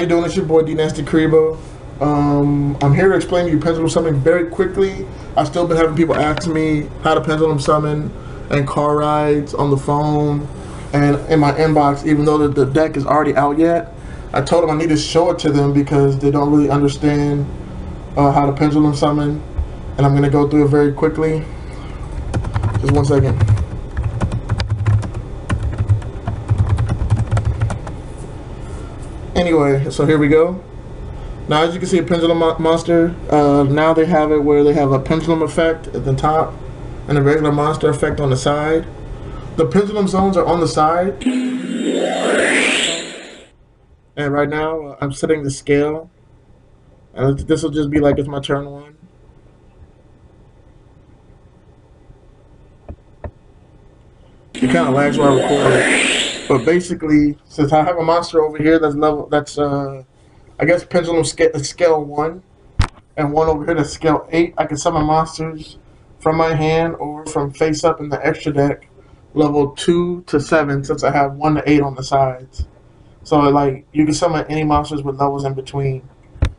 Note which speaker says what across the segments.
Speaker 1: you doing? It's your boy D Nasty Karibo. I'm here to explain to you pendulum summoning very quickly. I've still been having people ask me how to pendulum summon and car rides on the phone and in my inbox, even though the deck is already out yet. I told them I need to show it to them because they don't really understand how to pendulum summon, and I'm going to go through it very quickly. Just 1 second. Anyway, so here we go. Now, as you can see, a pendulum monster. Now they have it where they have a pendulum effect at the top and a regular monster effect on the side. The pendulum zones are on the side. And right now, I'm setting the scale. And this will just be like it's my turn 1. It kind of lags while I record. But basically, since I have a monster over here that's I guess pendulum scale 1, and one over here that's scale 8, I can summon monsters from my hand or from face up in the extra deck, level 2 to 7, since I have 1 to 8 on the sides. So like you can summon any monsters with levels in between.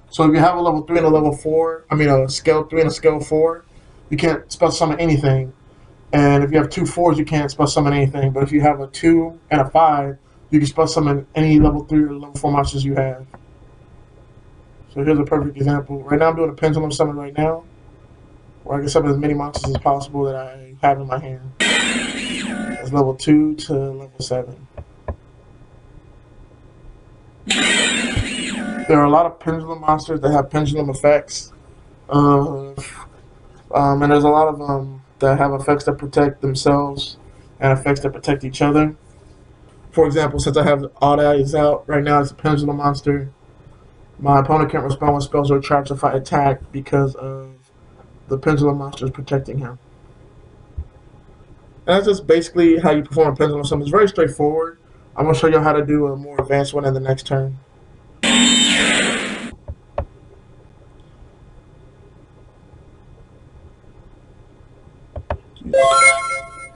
Speaker 1: So if you have a level 3 and a level 4, I mean a scale 3 and a scale 4, you can't spell summon anything. And if you have 2 4s, you can't spell summon anything. But if you have a 2 and a 5, you can spell summon any level 3 or level 4 monsters you have. So here's a perfect example. Right now I'm doing a pendulum summon right now, where I can summon as many monsters as possible that I have in my hand. That's level 2 to level 7. There are a lot of pendulum monsters that have pendulum effects. And there's a lot of them that have effects that protect themselves and effects that protect each other. For example, since I have all that is out right now, it's a pendulum monster. My opponent can't respond when spells or traps if I attack because of the pendulum monster is protecting him. And that's just basically how you perform a pendulum summon. It's very straightforward. I'm going to show you how to do a more advanced one in the next turn.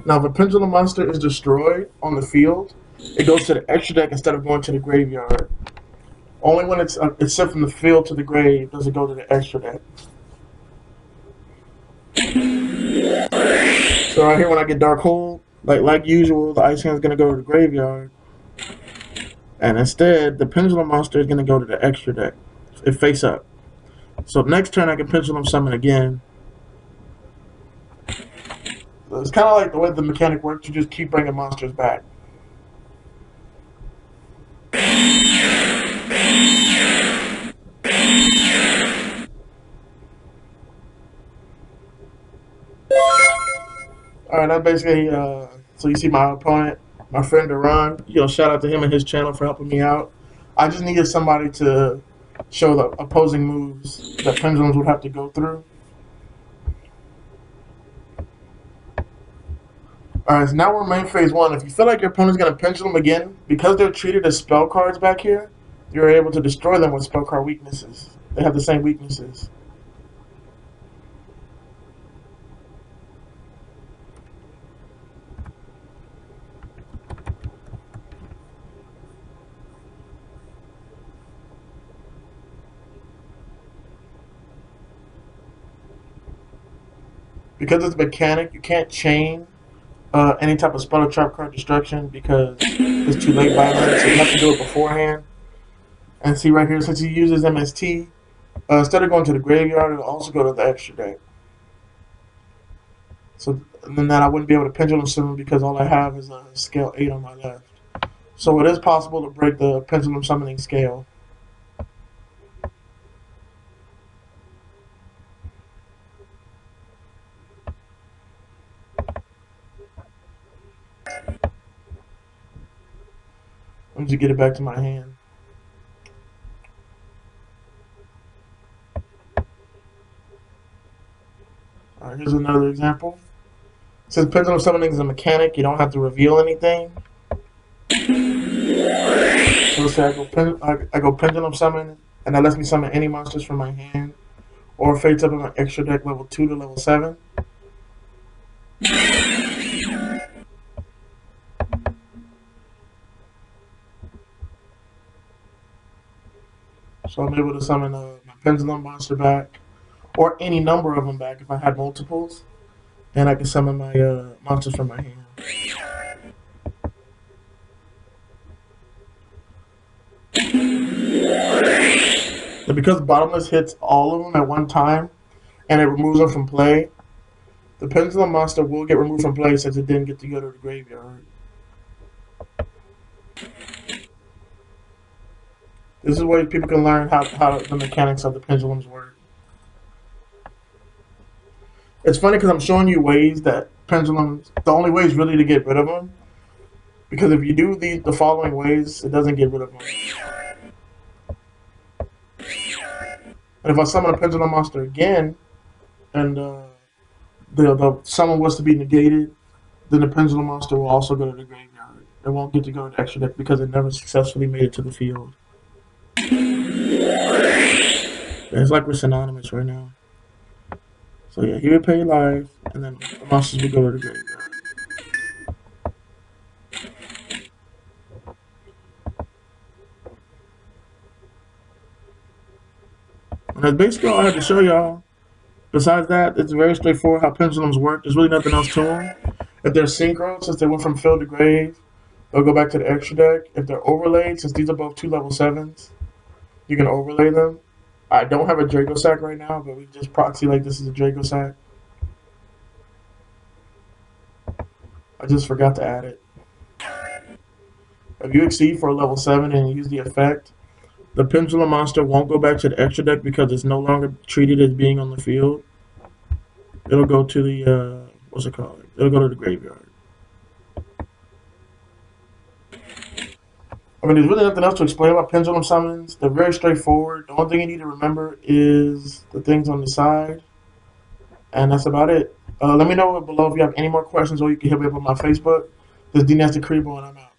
Speaker 1: Now, if a pendulum monster is destroyed on the field, it goes to the extra deck instead of going to the graveyard. Only when it's sent from the field to the grave does it go to the extra deck. So right here, when I get Dark Hole, like usual, the Ice Hand is going to go to the graveyard. And instead, the Pendulum monster is going to go to the extra deck. It face up. So next turn, I can Pendulum summon again. So it's kind of like the way the mechanic works. You just keep bringing monsters back. Alright, that's basically, so you see my opponent, my friend Duran. Shout out to him and his channel for helping me out. I just needed somebody to show the opposing moves that Pendulums would have to go through. Alright, so now we're in main phase 1. If you feel like your opponent's going to Pendulum again, because they're treated as spell cards back here, you're able to destroy them with spell card weaknesses. They have the same weaknesses. Because it's a mechanic, you can't chain any type of spell or trap card destruction because it's too late by then, so you have to do it beforehand. And see right here, since he uses MST, instead of going to the graveyard, it'll also go to the extra deck. So then that I wouldn't be able to Pendulum summon because all I have is a scale 8 on my left. So it is possible to break the Pendulum summoning scale. Let me just get it back to my hand. Alright, here's another example. Since Pendulum summoning is a mechanic, you don't have to reveal anything. So let's say I go Pendulum summon, and that lets me summon any monsters from my hand, or face up in my extra deck level 2 to level 7. So I'm able to summon my Pendulum monster back, or any number of them back if I had multiples, and I can summon my monsters from my hand. And because Bottomless hits all of them at one time, and it removes them from play, the Pendulum monster will get removed from play since it didn't get to go to the graveyard. This is where people can learn how the mechanics of the Pendulums work. It's funny because I'm showing you ways that Pendulums, the only way is really to get rid of them. Because if you do the following ways, it doesn't get rid of them. And if I summon a Pendulum monster again, and the summon was to be negated, then the Pendulum monster will also go to the graveyard. It won't get to go to the extra deck because it never successfully made it to the field. It's like we're synonymous right now. So yeah, he would pay live, and then the monsters would go to the graveyard. And that's basically all I had to show y'all. Besides that, it's very straightforward how Pendulums work. There's really nothing else to them. If they're synchro, since they went from field to grave, they'll go back to the extra deck. If they're overlaid, since these are both 2 level 7s, you can overlay them. I don't have a Draco sack right now, but we just proxy like this is a Draco sack. I just forgot to add it. If you exceed for a level 7 and you use the effect, the Pendulum monster won't go back to the extra deck because it's no longer treated as being on the field. It'll go to the, what's it called? It'll go to the graveyard. I mean, there's really nothing else to explain about Pendulum summons. They're very straightforward. The only thing you need to remember is the things on the side. And that's about it. Let me know below if you have any more questions, or you can hit me up on my Facebook. This is D Nasty Creepo, and I'm out.